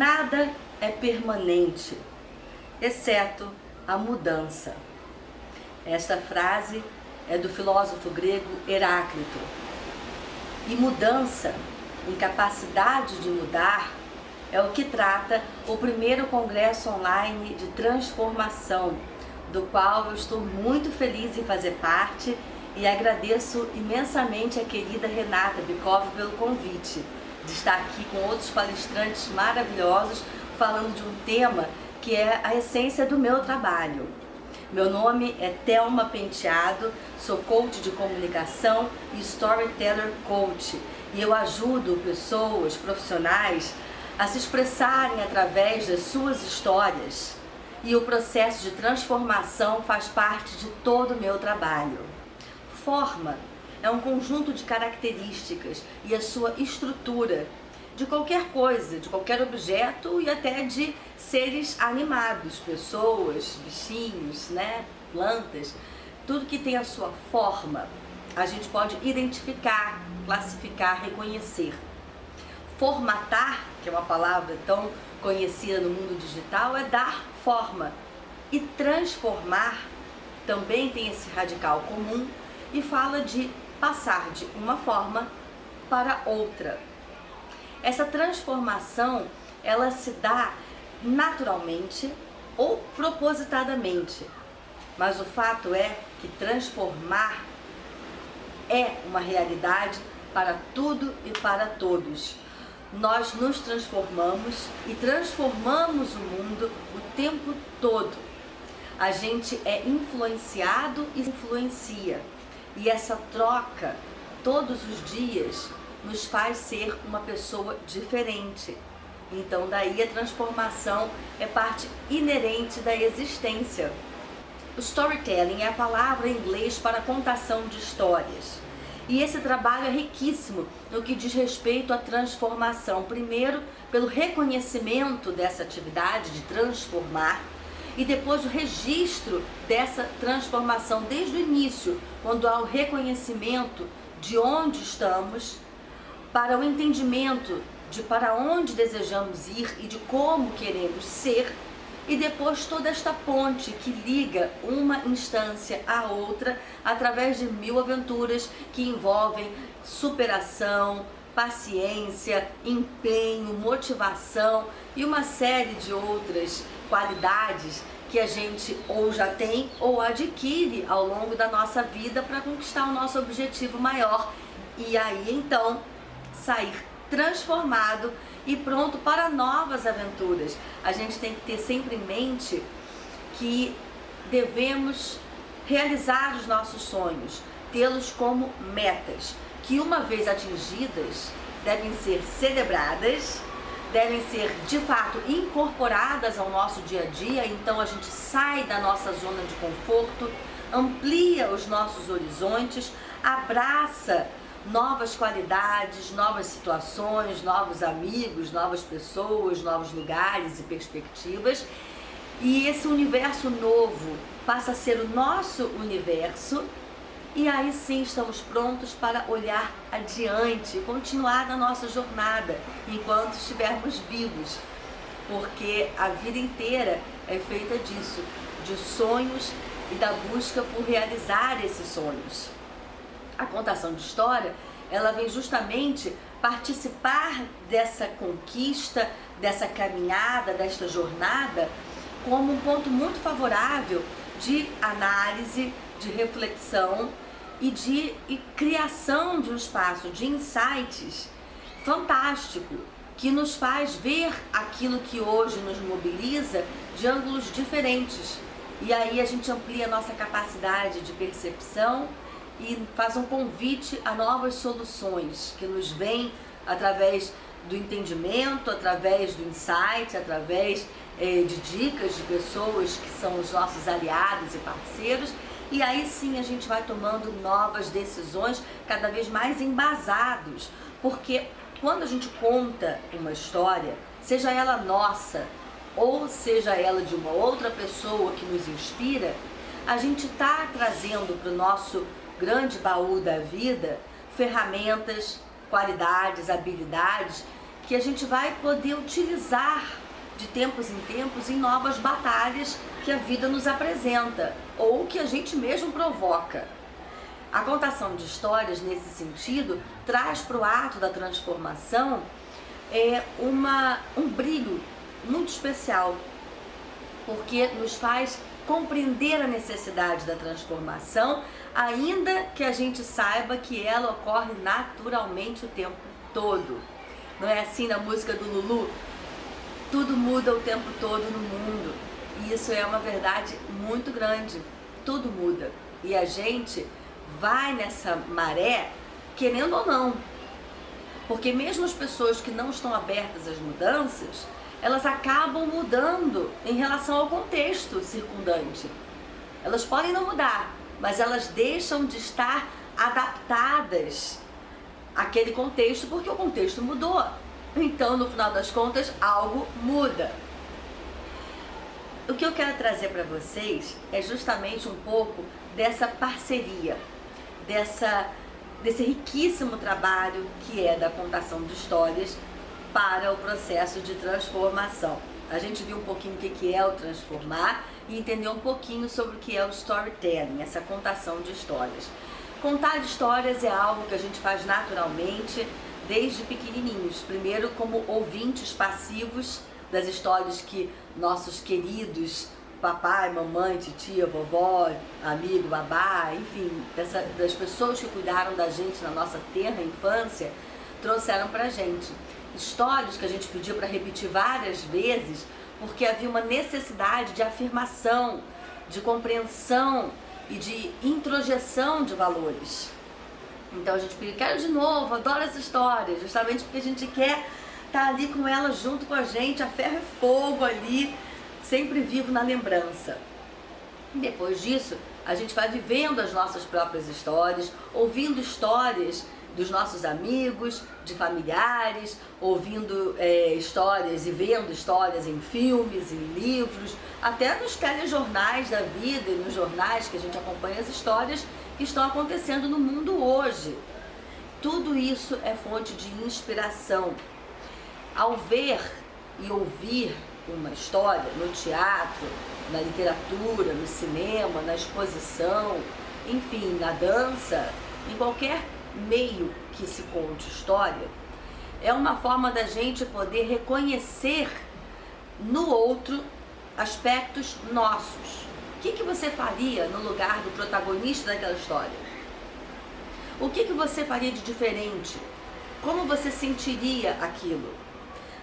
Nada é permanente, exceto a mudança. Esta frase é do filósofo grego Heráclito. E mudança, incapacidade de mudar, é o que trata o primeiro congresso online de transformação, do qual eu estou muito feliz em fazer parte e agradeço imensamente a querida Renata Bikoff pelo convite de estar aqui com outros palestrantes maravilhosos falando de um tema que é a essência do meu trabalho. Meu nome é Thelma Penteado, sou coach de comunicação e storyteller coach e eu ajudo pessoas, profissionais a se expressarem através das suas histórias e o processo de transformação faz parte de todo o meu trabalho. Forma é um conjunto de características e a sua estrutura de qualquer coisa, de qualquer objeto e até de seres animados, pessoas, bichinhos, né? Plantas, tudo que tem a sua forma, a gente pode identificar, classificar, reconhecer. Formatar, que é uma palavra tão conhecida no mundo digital, é dar forma. E transformar também tem esse radical comum e fala de passar de uma forma para outra. Essa transformação, ela se dá naturalmente ou propositadamente, mas o fato é que transformar é uma realidade para tudo e para todos. Nós nos transformamos e transformamos o mundo o tempo todo. A gente é influenciado e influencia. E essa troca, todos os dias, nos faz ser uma pessoa diferente. Então daí a transformação é parte inerente da existência. O storytelling é a palavra em inglês para contação de histórias. E esse trabalho é riquíssimo no que diz respeito à transformação. Primeiro, pelo reconhecimento dessa atividade de transformar e depois o registro dessa transformação desde o início, quando há o reconhecimento de onde estamos, para o entendimento de para onde desejamos ir e de como queremos ser, e depois toda esta ponte que liga uma instância à outra através de 1000 aventuras que envolvem superação, paciência, empenho, motivação e uma série de outras qualidades que a gente ou já tem ou adquire ao longo da nossa vida para conquistar o nosso objetivo maior e aí então sair transformado e pronto para novas aventuras. A gente tem que ter sempre em mente que devemos realizar os nossos sonhos, tê-los como metas, que uma vez atingidas, devem ser celebradas, devem ser de fato incorporadas ao nosso dia a dia, então a gente sai da nossa zona de conforto, amplia os nossos horizontes, abraça novas qualidades, novas situações, novos amigos, novas pessoas, novos lugares e perspectivas. E esse universo novo passa a ser o nosso universo e aí sim estamos prontos para olhar adiante, continuar na nossa jornada enquanto estivermos vivos, porque a vida inteira é feita disso, de sonhos e da busca por realizar esses sonhos. A contação de história, ela vem justamente participar dessa conquista, dessa caminhada, desta jornada, como um ponto muito favorável de análise, de reflexão e de criação de um espaço de insights fantástico, que nos faz ver aquilo que hoje nos mobiliza de ângulos diferentes. E aí a gente amplia a nossa capacidade de percepção e faz um convite a novas soluções que nos vêm através do entendimento, através do insight, através de dicas de pessoas que são os nossos aliados e parceiros. E aí sim a gente vai tomando novas decisões cada vez mais embasados, porque quando a gente conta uma história, seja ela nossa ou seja ela de uma outra pessoa que nos inspira, a gente está trazendo para o nosso grande baú da vida ferramentas, qualidades, habilidades que a gente vai poder utilizar de tempos em tempos em novas batalhas que a vida nos apresenta ou que a gente mesmo provoca. A contação de histórias, nesse sentido, traz para o ato da transformação um brilho muito especial, porque nos faz compreender a necessidade da transformação, ainda que a gente saiba que ela ocorre naturalmente o tempo todo. Não é assim na música do Lulu? Tudo muda o tempo todo no mundo. E isso é uma verdade muito grande. Tudo muda. E a gente vai nessa maré, querendo ou não. Porque mesmo as pessoas que não estão abertas às mudanças, elas acabam mudando em relação ao contexto circundante. Elas podem não mudar, mas elas deixam de estar adaptadas àquele contexto porque o contexto mudou. Então, no final das contas, algo muda. O que eu quero trazer para vocês é justamente um pouco dessa parceria, desse riquíssimo trabalho que é da contação de histórias para o processo de transformação. A gente viu um pouquinho o que é o transformar e entendeu um pouquinho sobre o que é o storytelling, essa contação de histórias. Contar histórias é algo que a gente faz naturalmente desde pequenininhos. Primeiro como ouvintes passivos das histórias que nossos queridos papai, mamãe, titia, vovó, amigo, babá, enfim, das pessoas que cuidaram da gente na nossa tenra infância, trouxeram pra gente. Histórias que a gente pediu para repetir várias vezes, porque havia uma necessidade de afirmação, de compreensão e de introjeção de valores. Então a gente pediu, quero de novo, adoro essa história, justamente porque a gente quer estar ali com ela junto com a gente, a ferro e fogo ali, sempre vivo na lembrança. E depois disso, a gente vai vivendo as nossas próprias histórias, ouvindo histórias dos nossos amigos, de familiares, ouvindo histórias e vendo histórias em filmes, em livros, até nos telejornais da vida e nos jornais que a gente acompanha as histórias que estão acontecendo no mundo hoje. Tudo isso é fonte de inspiração. Ao ver e ouvir uma história no teatro, na literatura, no cinema, na exposição, enfim, na dança, em qualquer meio que se conte história, é uma forma da gente poder reconhecer no outro aspectos nossos. O que você faria no lugar do protagonista daquela história? O que você faria de diferente? Como você sentiria aquilo?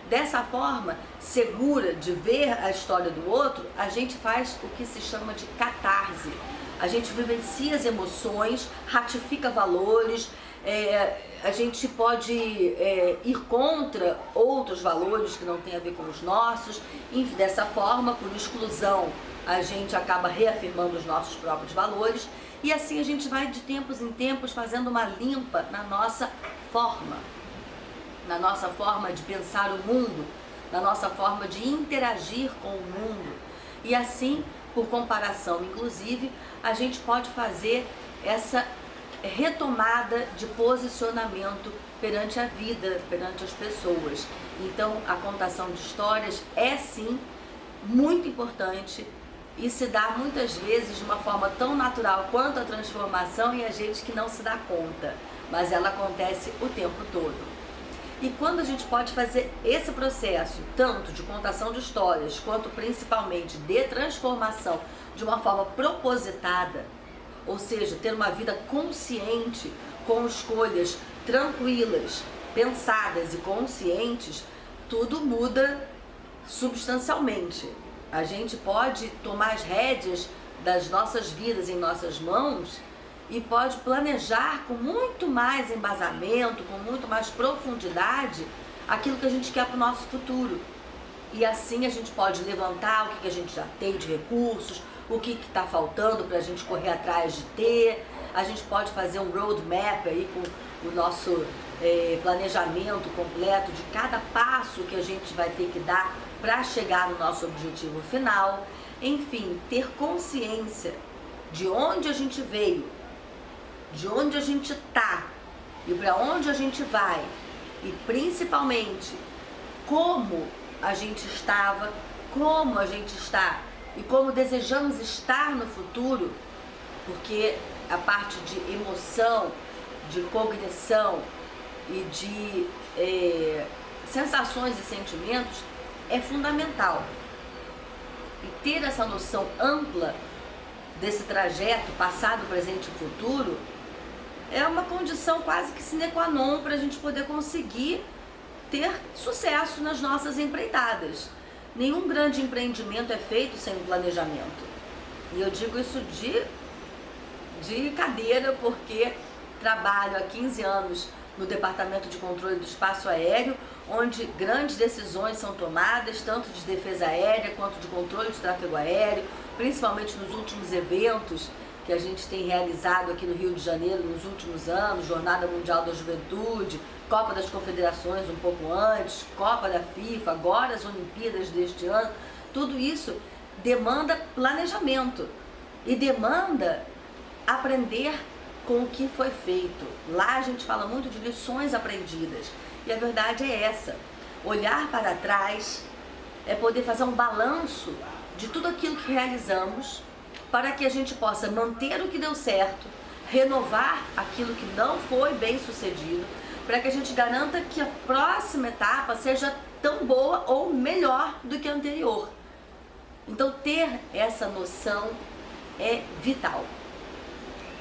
Dessa forma, segura de ver a história do outro, a gente faz o que se chama de catarse. A gente vivencia as emoções, ratifica valores, a gente pode ir contra outros valores que não têm a ver com os nossos, e dessa forma, por exclusão, a gente acaba reafirmando os nossos próprios valores, e assim a gente vai de tempos em tempos fazendo uma limpa na nossa forma de pensar o mundo, na nossa forma de interagir com o mundo. E assim, por comparação, inclusive, a gente pode fazer essa retomada de posicionamento perante a vida, perante as pessoas. Então, a contação de histórias é sim muito importante e se dá muitas vezes de uma forma tão natural quanto a transformação e a gente que não se dá conta, mas ela acontece o tempo todo. E quando a gente pode fazer esse processo, tanto de contação de histórias, quanto principalmente de transformação, de uma forma propositada, ou seja, ter uma vida consciente, com escolhas tranquilas, pensadas e conscientes, tudo muda substancialmente. A gente pode tomar as rédeas das nossas vidas em nossas mãos e pode planejar com muito mais embasamento, com muito mais profundidade, aquilo que a gente quer para o nosso futuro. E assim a gente pode levantar o que a gente já tem de recursos, o que está faltando para a gente correr atrás de ter. A gente pode fazer um roadmap aí com o nosso planejamento completo de cada passo que a gente vai ter que dar para chegar no nosso objetivo final. Enfim, ter consciência de onde a gente veio, de onde a gente está e para onde a gente vai, e principalmente como a gente estava, como a gente está e como desejamos estar no futuro, porque a parte de emoção, de cognição e de sensações e sentimentos é fundamental. E ter essa noção ampla desse trajeto passado, presente e futuro é uma condição quase que sine qua non para a gente poder conseguir ter sucesso nas nossas empreitadas. Nenhum grande empreendimento é feito sem um planejamento. E eu digo isso de cadeira, porque trabalho há 15 anos no Departamento de Controle do Espaço Aéreo, onde grandes decisões são tomadas, tanto de defesa aérea quanto de controle de tráfego aéreo, principalmente nos últimos eventos que a gente tem realizado aqui no Rio de Janeiro nos últimos anos, Jornada Mundial da Juventude, Copa das Confederações um pouco antes, Copa da FIFA, agora as Olimpíadas deste ano. Tudo isso demanda planejamento e demanda aprender com o que foi feito. Lá a gente fala muito de lições aprendidas e a verdade é essa: olhar para trás é poder fazer um balanço de tudo aquilo que realizamos para que a gente possa manter o que deu certo, renovar aquilo que não foi bem sucedido, para que a gente garanta que a próxima etapa seja tão boa ou melhor do que a anterior. Então ter essa noção é vital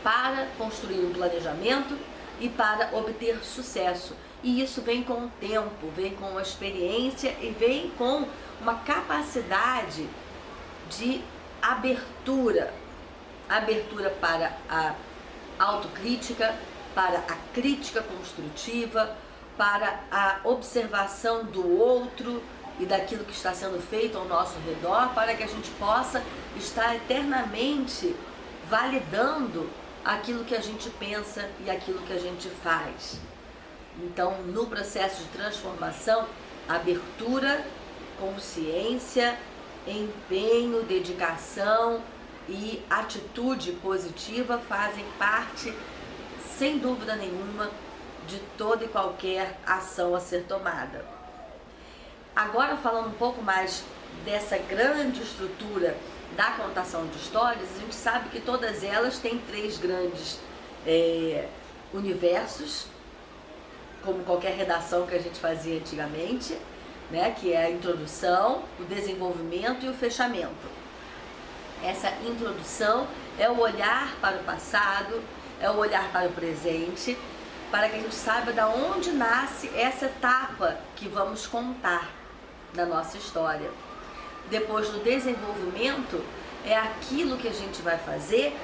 para construir um planejamento e para obter sucesso. E isso vem com o tempo, vem com a experiência e vem com uma capacidade de abertura para a autocrítica, para a crítica construtiva, para a observação do outro e daquilo que está sendo feito ao nosso redor, para que a gente possa estar eternamente validando aquilo que a gente pensa e aquilo que a gente faz. Então, no processo de transformação, abertura, consciência, empenho, dedicação e atitude positiva fazem parte, sem dúvida nenhuma, de toda e qualquer ação a ser tomada. Agora, falando um pouco mais dessa grande estrutura da contação de histórias, a gente sabe que todas elas têm 3 grandes universos, como qualquer redação que a gente fazia antigamente, né, que é a introdução, o desenvolvimento e o fechamento. Essa introdução é o olhar para o passado, é o olhar para o presente, para que a gente saiba de onde nasce essa etapa que vamos contar da nossa história. Depois do desenvolvimento, é aquilo que a gente vai fazer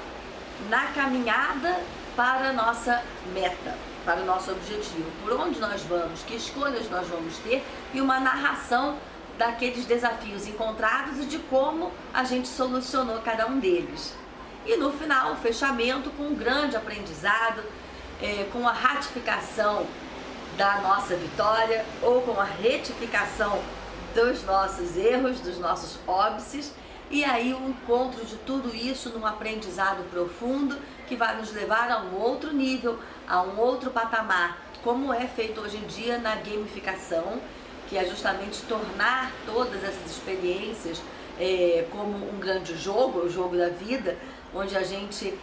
na caminhada para a nossa meta, para o nosso objetivo, por onde nós vamos, que escolhas nós vamos ter e uma narração daqueles desafios encontrados e de como a gente solucionou cada um deles. E no final, o fechamento com um grande aprendizado, com a ratificação da nossa vitória ou com a retificação dos nossos erros, dos nossos óbices, e aí o encontro de tudo isso num aprendizado profundo que vai nos levar a um outro nível, a um outro patamar, como é feito hoje em dia na gamificação, que é justamente tornar todas essas experiências como um grande jogo, o jogo da vida, onde a gente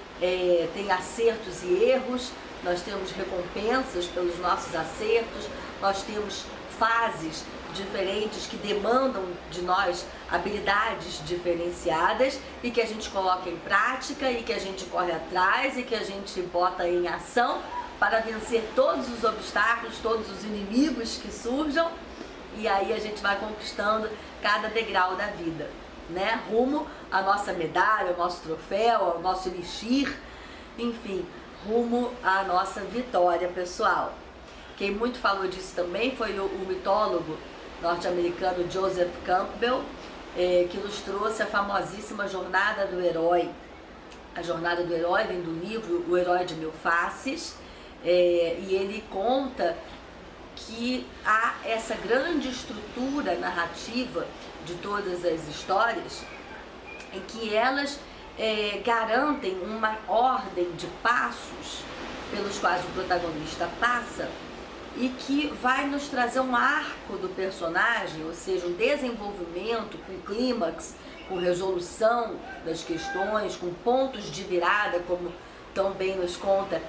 tem acertos e erros, nós temos recompensas pelos nossos acertos, nós temos fases diferentes que demandam de nós habilidades diferenciadas e que a gente coloca em prática e que a gente corre atrás e que a gente bota em ação para vencer todos os obstáculos, todos os inimigos que surjam, e aí a gente vai conquistando cada degrau da vida, né? Rumo à nossa medalha, ao nosso troféu, ao nosso elixir, enfim, rumo à nossa vitória pessoal. Quem muito falou disso também foi o mitólogo norte-americano Joseph Campbell, que nos trouxe a famosíssima Jornada do Herói. A Jornada do Herói vem do livro O Herói de Mil Faces, e ele conta que há essa grande estrutura narrativa de todas as histórias, em que elas garantem uma ordem de passos pelos quais o protagonista passa e que vai nos trazer um arco do personagem, ou seja, um desenvolvimento com clímax, com resolução das questões, com pontos de virada, como tão bem nos conta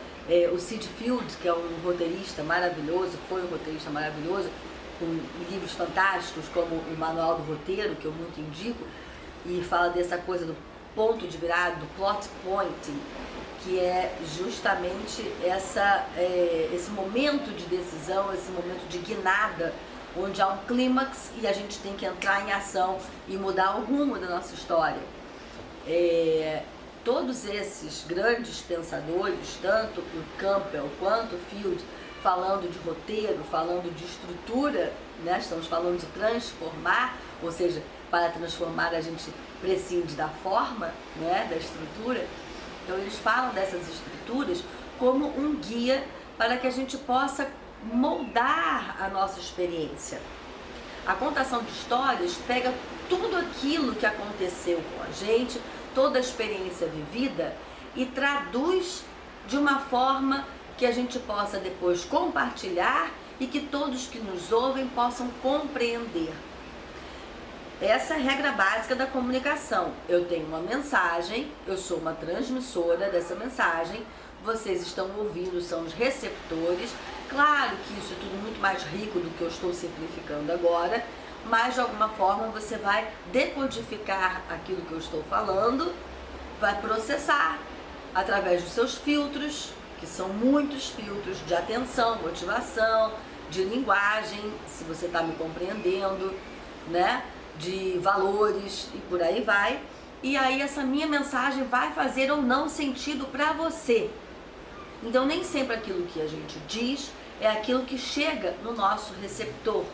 o Sid Field, que é um roteirista maravilhoso, foi um roteirista maravilhoso, com livros fantásticos como o Manual do Roteiro, que eu muito indico, e fala dessa coisa do ponto de virada, do plot pointing, que é justamente esse momento de decisão, esse momento de guinada, onde há um clímax e a gente tem que entrar em ação e mudar o rumo da nossa história. Todos esses grandes pensadores, tanto o Campbell quanto o Field, falando de roteiro, falando de estrutura, né? Estamos falando de transformar, ou seja, para transformar a gente prescinde da forma, né? Da estrutura. Então eles falam dessas estruturas como um guia para que a gente possa moldar a nossa experiência. A contação de histórias pega tudo aquilo que aconteceu com a gente, toda a experiência vivida, e traduz de uma forma que a gente possa depois compartilhar e que todos que nos ouvem possam compreender. Essa é a regra básica da comunicação. Eu tenho uma mensagem, eu sou uma transmissora dessa mensagem, vocês estão ouvindo, são os receptores. Claro que isso é tudo muito mais rico do que eu estou simplificando agora, mas de alguma forma você vai decodificar aquilo que eu estou falando, vai processar através dos seus filtros, que são muitos filtros de atenção, motivação, de linguagem, se você está me compreendendo, né? De valores e por aí vai. E aí essa minha mensagem vai fazer ou não sentido para você. Então nem sempre aquilo que a gente diz é aquilo que chega no nosso receptor.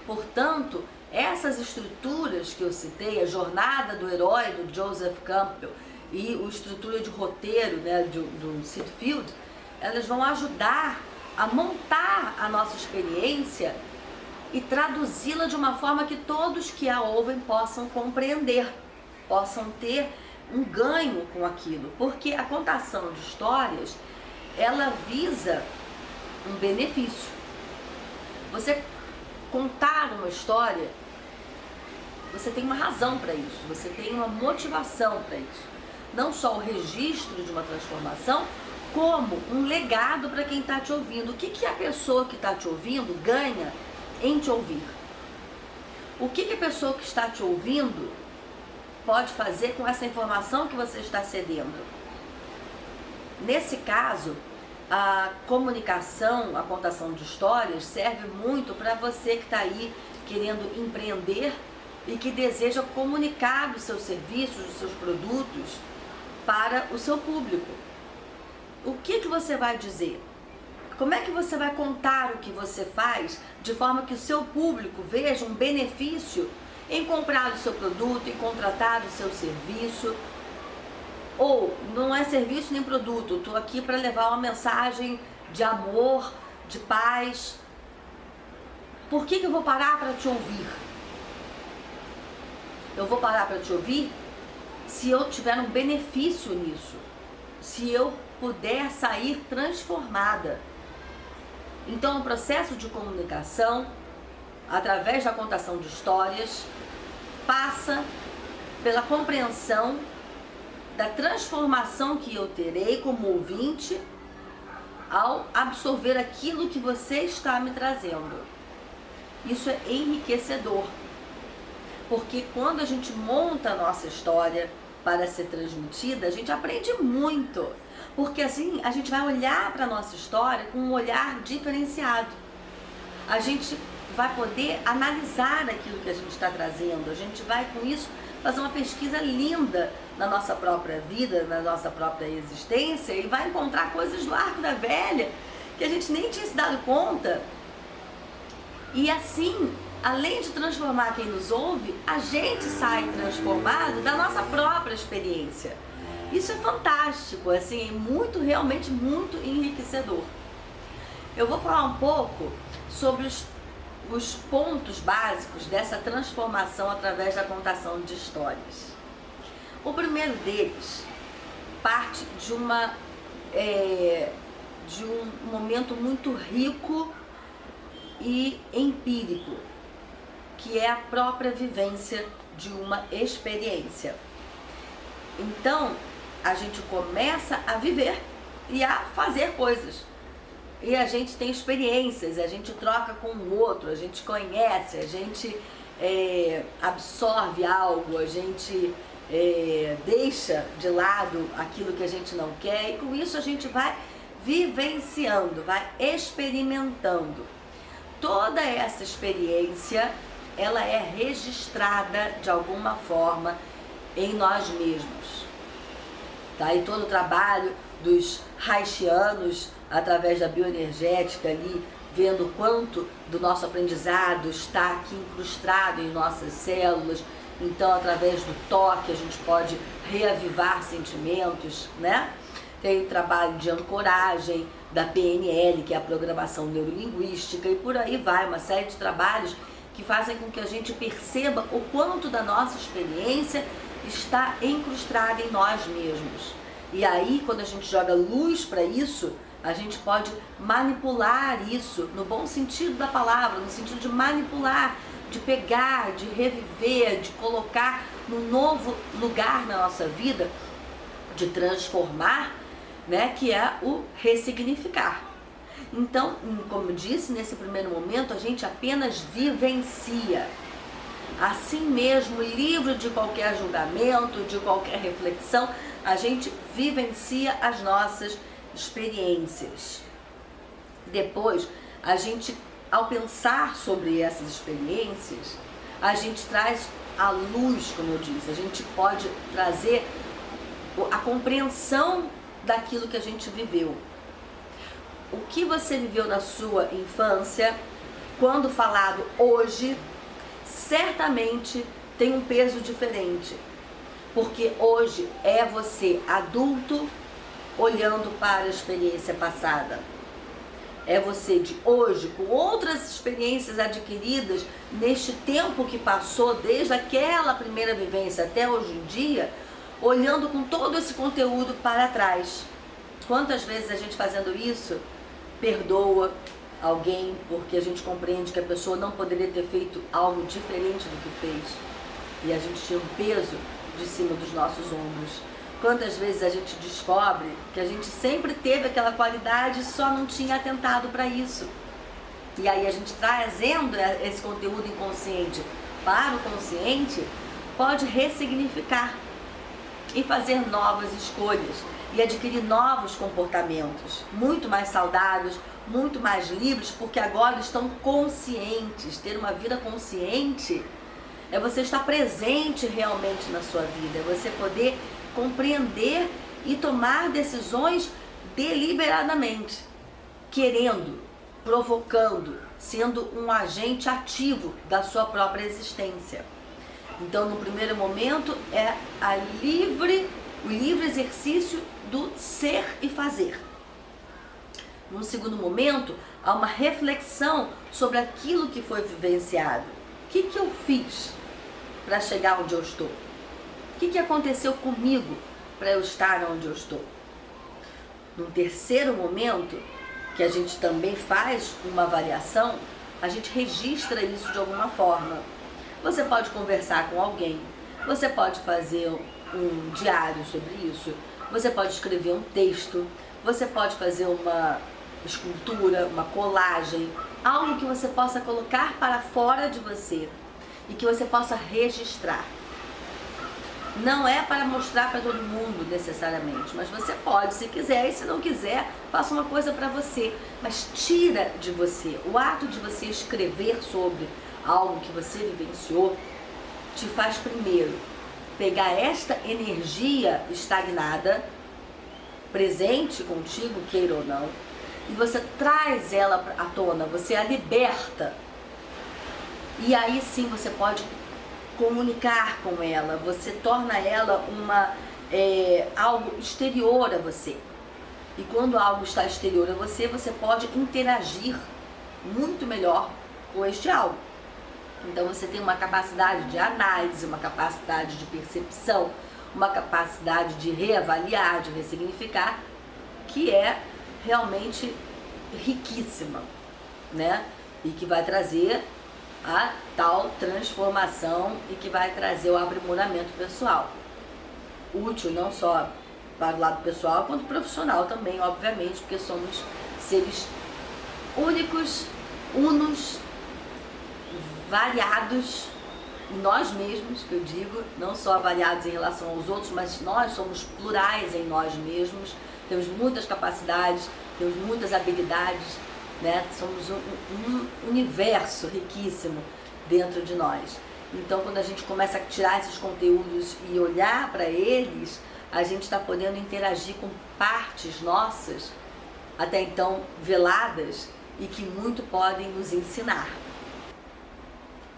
Portanto, essas estruturas que eu citei, a jornada do herói do Joseph Campbell e a estrutura de roteiro, né, do Sid Field, elas vão ajudar a montar a nossa experiência e traduzi-la de uma forma que todos que a ouvem possam compreender, possam ter um ganho com aquilo, porque a contação de histórias, ela visa um benefício. Você contar uma história, você tem uma razão para isso, você tem uma motivação para isso. Não só o registro de uma transformação, como um legado para quem está te ouvindo. O que a pessoa que está te ouvindo ganha em te ouvir? O que a pessoa que está te ouvindo pode fazer com essa informação que você está cedendo? Nesse caso, a comunicação, a contação de histórias serve muito para você que está aí querendo empreender e que deseja comunicar os seus serviços, os seus produtos para o seu público. O que você vai dizer? Como é que você vai contar o que você faz de forma que o seu público veja um benefício em comprar o seu produto, em contratar o seu serviço? Ou não é serviço nem produto, estou aqui para levar uma mensagem de amor, de paz. Por que eu vou parar para te ouvir? Eu vou parar para te ouvir se eu tiver um benefício nisso, se eu puder sair transformada. Então o processo de comunicação, através da contação de histórias, passa pela compreensão da transformação que eu terei como ouvinte ao absorver aquilo que você está me trazendo. Isso é enriquecedor, porque quando a gente monta a nossa história para ser transmitida, a gente aprende muito, porque assim a gente vai olhar para a nossa história com um olhar diferenciado. A gente vai poder analisar aquilo que a gente está trazendo, a gente vai com isso fazer uma pesquisa linda na nossa própria vida, na nossa própria existência, e vai encontrar coisas do arco da velha que a gente nem tinha se dado conta. E assim, além de transformar quem nos ouve, a gente sai transformado da nossa própria experiência. Isso é fantástico, assim, é muito, realmente muito enriquecedor. Eu vou falar um pouco sobre os pontos básicos dessa transformação através da contação de histórias. O primeiro deles parte de de um momento muito rico e empírico, que é a própria vivência de uma experiência. Então, a gente começa a viver e a fazer coisas. E a gente tem experiências, a gente troca com o outro, a gente conhece, a gente absorve algo, a gente deixa de lado aquilo que a gente não quer, e com isso a gente vai vivenciando, vai experimentando. Toda essa experiência, ela é registrada de alguma forma em nós mesmos. Tá? E todo o trabalho dos haitianos, através da bioenergética ali, vendo o quanto do nosso aprendizado está aqui incrustado em nossas células. Então, através do toque, a gente pode reavivar sentimentos, né? Tem o trabalho de ancoragem, da PNL, que é a programação neurolinguística, e por aí vai, uma série de trabalhos que fazem com que a gente perceba o quanto da nossa experiência está incrustada em nós mesmos. E aí, quando a gente joga luz para isso, a gente pode manipular isso, no bom sentido da palavra, no sentido de manipular, de pegar, de reviver, de colocar num novo lugar na nossa vida, de transformar, né, que é o ressignificar. Então, como eu disse, nesse primeiro momento a gente apenas vivencia. Assim mesmo, livre de qualquer julgamento, de qualquer reflexão, a gente vivencia as nossas experiências. Depois, a gente, ao pensar sobre essas experiências, a gente traz a luz, como eu disse, a gente pode trazer a compreensão daquilo que a gente viveu. O que você viveu na sua infância, quando falado hoje, certamente tem um peso diferente. Porque hoje é você adulto olhando para a experiência passada. É você de hoje, com outras experiências adquiridas neste tempo que passou, desde aquela primeira vivência até hoje em dia, olhando com todo esse conteúdo para trás. Quantas vezes a gente fazendo isso perdoa alguém porque a gente compreende que a pessoa não poderia ter feito algo diferente do que fez, e a gente tinha um peso de cima dos nossos ombros. Quantas vezes a gente descobre que a gente sempre teve aquela qualidade e só não tinha atentado para isso. E aí a gente, trazendo esse conteúdo inconsciente para o consciente, pode ressignificar e fazer novas escolhas e adquirir novos comportamentos, muito mais saudáveis, muito mais livres, porque agora estão conscientes. Ter uma vida consciente é você estar presente realmente na sua vida, é você poder compreender e tomar decisões deliberadamente, querendo, provocando, sendo um agente ativo da sua própria existência. Então, no primeiro momento, é o livre exercício do ser e fazer. No segundo momento, há uma reflexão sobre aquilo que foi vivenciado. O que eu fiz para chegar onde eu estou? O que aconteceu comigo para eu estar onde eu estou? No terceiro momento, que a gente também faz uma avaliação, a gente registra isso de alguma forma. Você pode conversar com alguém, você pode fazer um diário sobre isso, você pode escrever um texto, você pode fazer uma escultura, uma colagem, algo que você possa colocar para fora de você e que você possa registrar. Não é para mostrar para todo mundo necessariamente, mas você pode, se quiser, e se não quiser, faça uma coisa para você, mas tira de você. O ato de você escrever sobre algo que você vivenciou te faz primeiro pegar esta energia estagnada, presente contigo, queira ou não, e você traz ela à tona, você a liberta. E aí sim você pode comunicar com ela, você torna ela algo exterior a você. E quando algo está exterior a você, você pode interagir muito melhor com este algo. Então você tem uma capacidade de análise, uma capacidade de percepção, uma capacidade de reavaliar, de ressignificar, que é realmente riquíssima, né? E que vai trazer a tal transformação e que vai trazer o aprimoramento pessoal. Útil não só para o lado pessoal, quanto profissional também, obviamente, porque somos seres únicos, unos, variados em nós mesmos, que eu digo, não só variados em relação aos outros, mas nós somos plurais em nós mesmos, temos muitas capacidades, temos muitas habilidades, né? Somos um universo riquíssimo dentro de nós. Então, quando a gente começa a tirar esses conteúdos e olhar para eles, a gente está podendo interagir com partes nossas, até então veladas, e que muito podem nos ensinar.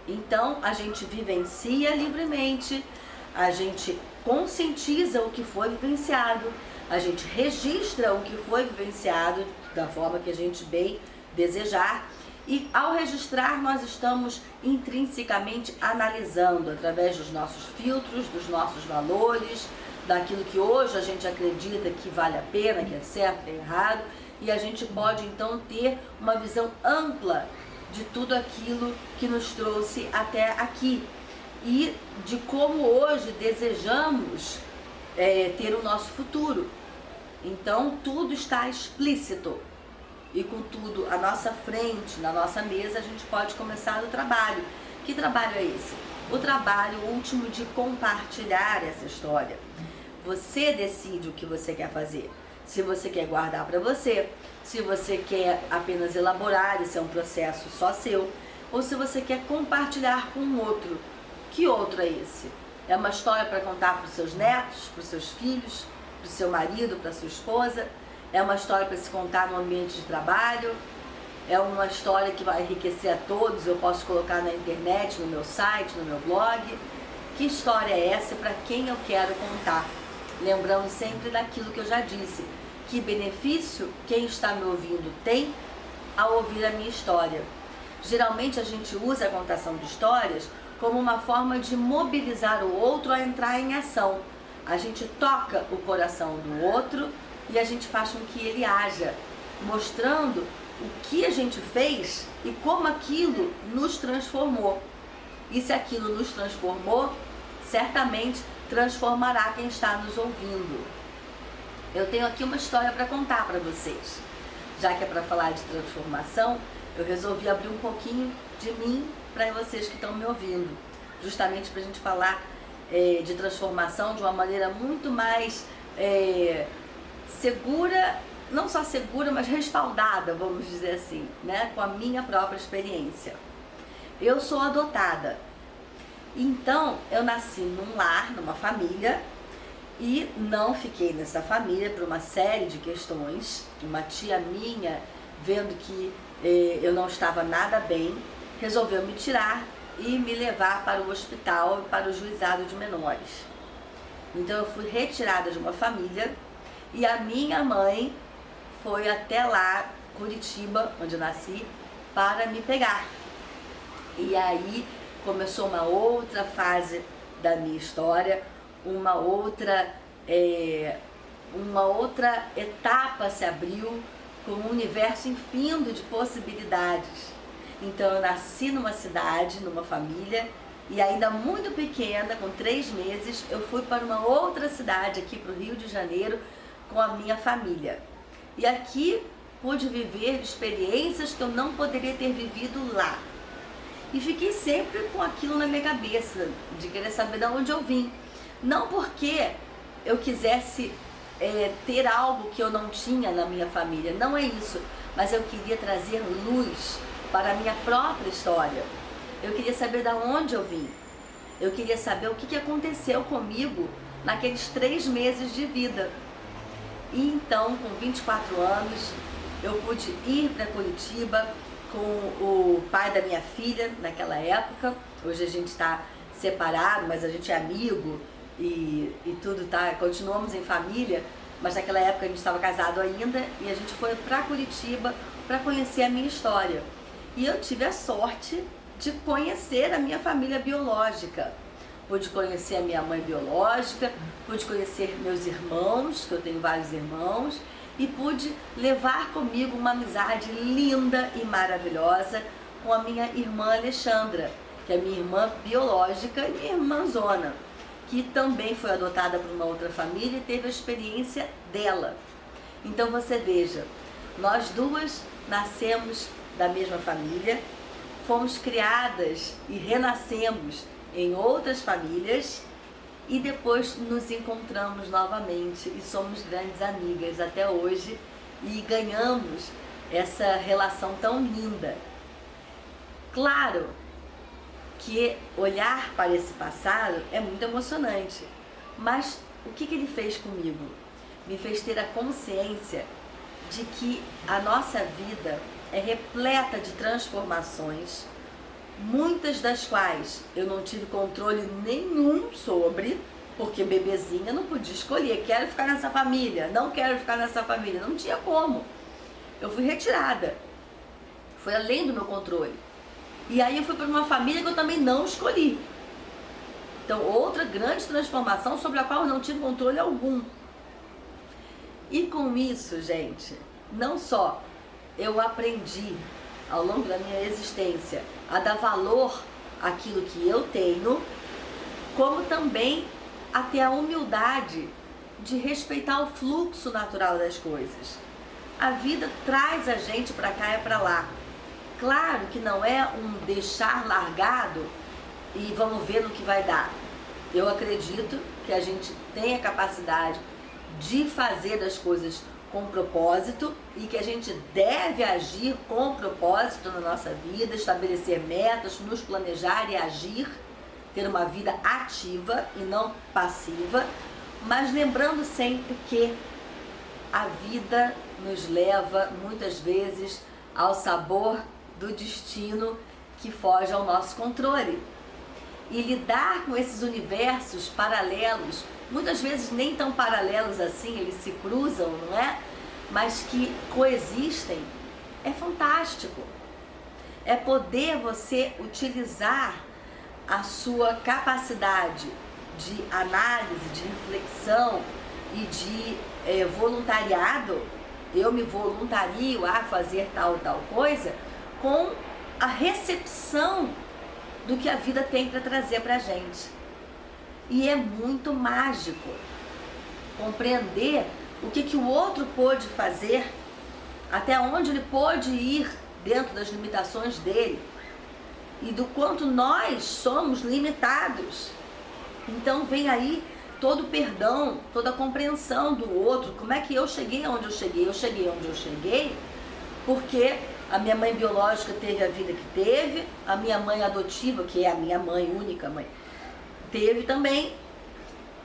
Então, a gente vivencia livremente, a gente conscientiza o que foi vivenciado, a gente registra o que foi vivenciado da forma que a gente bem desejar, e ao registrar nós estamos intrinsecamente analisando através dos nossos filtros, dos nossos valores, daquilo que hoje a gente acredita que vale a pena, que é certo, que é errado, e a gente pode então ter uma visão ampla de tudo aquilo que nos trouxe até aqui e de como hoje desejamos ter o nosso futuro. Então tudo está explícito e com tudo à nossa frente, na nossa mesa, a gente pode começar o trabalho. Que trabalho é esse? O trabalho último de compartilhar essa história. Você decide o que você quer fazer. Se você quer guardar para você, se você quer apenas elaborar, isso é um processo só seu, ou se você quer compartilhar com o outro. Que outro é esse? É uma história para contar para os seus netos, para os seus filhos, para o seu marido, para a sua esposa? É uma história para se contar no ambiente de trabalho? É uma história que vai enriquecer a todos, eu posso colocar na internet, no meu site, no meu blog? Que história é essa e para quem eu quero contar? Lembrando sempre daquilo que eu já disse, que benefício quem está me ouvindo tem ao ouvir a minha história. Geralmente a gente usa a contação de histórias como uma forma de mobilizar o outro a entrar em ação. A gente toca o coração do outro e a gente faz com que ele haja, mostrando o que a gente fez e como aquilo nos transformou. E se aquilo nos transformou, certamente transformará quem está nos ouvindo. Eu tenho aqui uma história para contar para vocês. Já que é para falar de transformação, eu resolvi abrir um pouquinho de mim para vocês que estão me ouvindo. Justamente para a gente falar de transformação de uma maneira muito mais segura, não só segura, mas respaldada, vamos dizer assim, né? Com a minha própria experiência. Eu sou adotada. Então, eu nasci num lar, numa família, e não fiquei nessa família por uma série de questões. Uma tia minha, vendo que eu não estava nada bem, resolveu me tirar e me levar para o hospital, para o juizado de menores. Então, eu fui retirada de uma família e a minha mãe foi até lá, Curitiba, onde eu nasci, para me pegar. E aí começou uma outra fase da minha história, uma outra etapa se abriu com um universo infindo de possibilidades. Então eu nasci numa cidade, numa família, e ainda muito pequena, com 3 meses, eu fui para uma outra cidade aqui para o Rio de Janeiro com a minha família. E aqui pude viver experiências que eu não poderia ter vivido lá. E fiquei sempre com aquilo na minha cabeça, de querer saber de onde eu vim. Não porque eu quisesse ter algo que eu não tinha na minha família, não é isso. Mas eu queria trazer luz para a minha própria história. Eu queria saber de onde eu vim. Eu queria saber o que aconteceu comigo naqueles 3 meses de vida. E então, com 24 anos, eu pude ir para Curitiba com o pai da minha filha naquela época. Hoje a gente está separado, mas a gente é amigo e tudo tá, continuamos em família, mas naquela época a gente estava casado ainda e a gente foi para Curitiba para conhecer a minha história. E eu tive a sorte de conhecer a minha família biológica. Pude conhecer a minha mãe biológica, pude conhecer meus irmãos, que eu tenho vários irmãos, e pude levar comigo uma amizade linda e maravilhosa com a minha irmã Alexandra, que é minha irmã biológica e minha irmãzona, que também foi adotada por uma outra família e teve a experiência dela. Então você veja, nós duas nascemos da mesma família, fomos criadas e renascemos em outras famílias e depois nos encontramos novamente e somos grandes amigas até hoje e ganhamos essa relação tão linda. Claro que olhar para esse passado é muito emocionante, mas o que ele fez comigo? Me fez ter a consciência de que a nossa vida é repleta de transformações, muitas das quais eu não tive controle nenhum sobre, porque bebezinha não podia escolher, quero ficar nessa família, não quero ficar nessa família, não tinha como. Eu fui retirada, foi além do meu controle. E aí eu fui para uma família que eu também não escolhi. Então, outra grande transformação sobre a qual eu não tive controle algum. E com isso, gente, não só eu aprendi ao longo da minha existência a dar valor àquilo que eu tenho, como também a ter a humildade de respeitar o fluxo natural das coisas. A vida traz a gente para cá e para lá. Claro que não é um deixar largado e vamos ver no que vai dar. Eu acredito que a gente tem a capacidade de fazer as coisas com propósito e que a gente deve agir com propósito na nossa vida, estabelecer metas, nos planejar e agir, ter uma vida ativa e não passiva, mas lembrando sempre que a vida nos leva muitas vezes ao sabor do destino que foge ao nosso controle. E lidar com esses universos paralelos, muitas vezes nem tão paralelos assim, eles se cruzam, não é? Mas que coexistem, é fantástico. É poder você utilizar a sua capacidade de análise, de reflexão e de voluntariado. Eu me voluntario a fazer tal coisa com a recepção do que a vida tem para trazer para a gente. E é muito mágico compreender o que o outro pôde fazer, até onde ele pôde ir dentro das limitações dele e do quanto nós somos limitados. Então vem aí todo o perdão, toda a compreensão do outro. Como é que eu cheguei onde eu cheguei? Eu cheguei onde eu cheguei porque a minha mãe biológica teve a vida que teve, a minha mãe adotiva, que é a minha mãe, única mãe, teve também.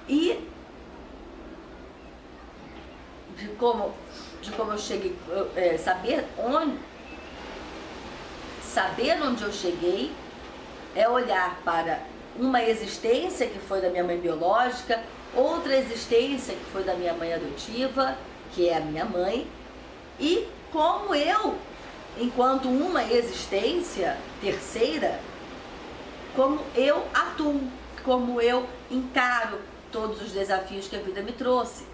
E de como eu cheguei, saber onde eu cheguei é olhar para uma existência que foi da minha mãe biológica, outra existência que foi da minha mãe adotiva, que é a minha mãe, e como eu, enquanto uma existência terceira, como eu atuo, como eu encaro todos os desafios que a vida me trouxe.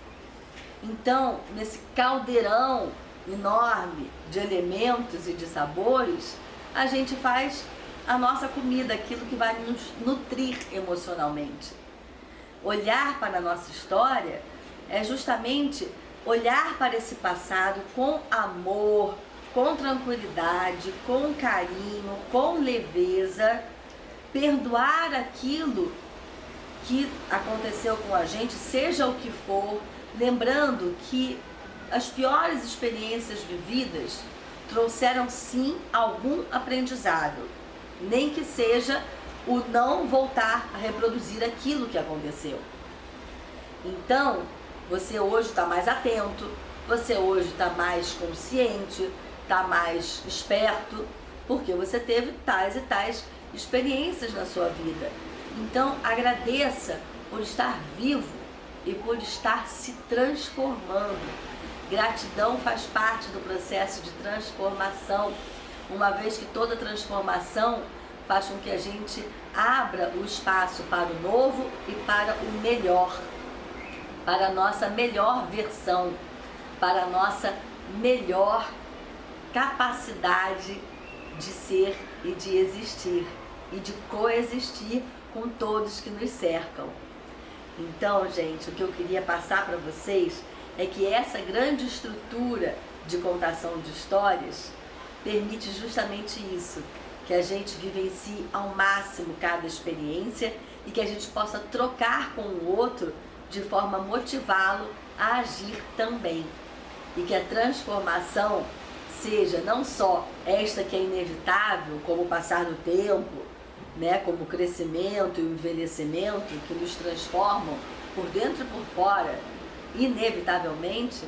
Então, nesse caldeirão enorme de elementos e de sabores, a gente faz a nossa comida, aquilo que vai nos nutrir emocionalmente. Olhar para a nossa história é justamente olhar para esse passado com amor, com tranquilidade, com carinho, com leveza, perdoar aquilo que aconteceu com a gente, seja o que for, lembrando que as piores experiências vividas trouxeram sim algum aprendizado, nem que seja o não voltar a reproduzir aquilo que aconteceu. Então, você hoje está mais atento, você hoje está mais consciente, está mais esperto, porque você teve tais e tais experiências na sua vida. Então, agradeça por estar vivo e por estar se transformando. Gratidão faz parte do processo de transformação, uma vez que toda transformação faz com que a gente abra o espaço para o novo e para o melhor, para a nossa melhor versão, para a nossa melhor capacidade de ser e de existir e de coexistir com todos que nos cercam. Então, gente, o que eu queria passar para vocês é que essa grande estrutura de contação de histórias permite justamente isso, que a gente vivencie ao máximo cada experiência e que a gente possa trocar com o outro de forma a motivá-lo a agir também. E que a transformação seja não só esta que é inevitável, como o passar do tempo, né, como o crescimento e o envelhecimento que nos transformam por dentro e por fora, inevitavelmente,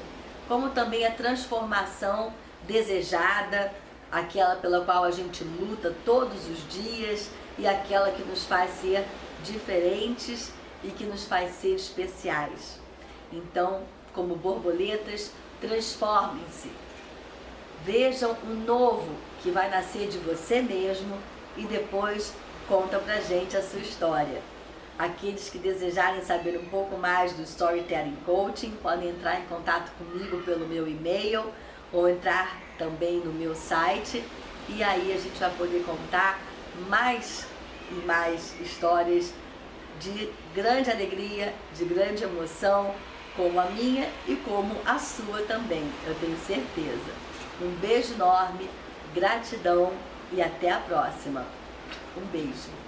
como também a transformação desejada, aquela pela qual a gente luta todos os dias e aquela que nos faz ser diferentes e que nos faz ser especiais. Então, como borboletas, transformem-se. Vejam o novo que vai nascer de você mesmo e depois conta pra gente a sua história. Aqueles que desejarem saber um pouco mais do Storytelling Coaching podem entrar em contato comigo pelo meu e-mail ou entrar também no meu site, e aí a gente vai poder contar mais e mais histórias de grande alegria, de grande emoção, como a minha e como a sua também, eu tenho certeza. Um beijo enorme, gratidão e até a próxima. Um beijo.